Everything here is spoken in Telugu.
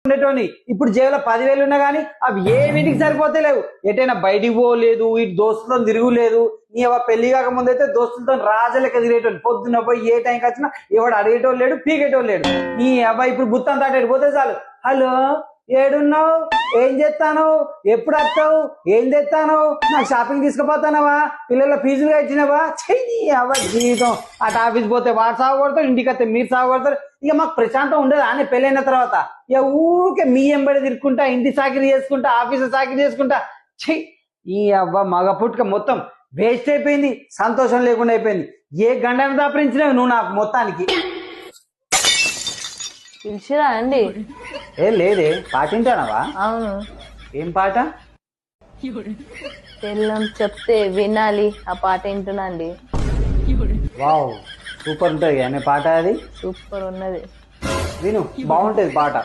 ఉండేటోని. ఇప్పుడు జేబులో 10,000 ఉన్నా గానీ అవి ఏ వీటికి సరిపోతే లేవు. ఎటైనా బయటికి పోలేదు, ఇటు దోస్తులతో తిరుగులేదు. నీ అవ్వ పెళ్లి కాక ముందైతే దోస్తులతో రాజలెక్క తిరిగేటోని. పొద్దున్న పోయి ఏ టైంకి వచ్చినా ఎవడు అడిగేటోళ్ళు లేడు, పీకేటోళ్ళు లేడు. నీ అవ్వ ఇప్పుడు బుత్తంతా అటు పోతే చాలు, హలో ఏడున్నావు, ఏం చేస్తాను, ఎప్పుడు వస్తావు, ఏం తెస్తాను, నాకు షాపింగ్ తీసుకుపోతానవా, పిల్లల ఫీజులు కట్టినవా, చెయ్యి అవ్వ జీవితం. అటు ఆఫీస్ పోతే వాడు సాగుపడతారు, ఇంటికి వస్తే మీరు సాగుపడతారు. ఇక మాకు ప్రశాంతం ఉండదు అని పెళ్ళైన తర్వాత. ఇక ఊరికే మీ ఎంబడి తిరుక్కుంటా, ఇంటి చాకరీ చేసుకుంటా, ఆఫీసు చాకరీ చేసుకుంటా. చెయ్యి ఈ అవ్వ మగ పుట్టుక మొత్తం వేస్ట్ అయిపోయింది, సంతోషం లేకుండా అయిపోయింది. ఏ గండను దాపరించినావు నువ్వు నాకు మొత్తానికి. పిలిచిరా అండి? ఏ లేదే, పాటింటానవా? అవును. ఏం పాట? పెళ్ళం చెప్తే వినాలి ఆ పాట వింటున్నా అండి. వావ్, సూపర్ ఉంటుంది అనే పాట అది. సూపర్ ఉన్నది. విను, బాగుంటది పాట.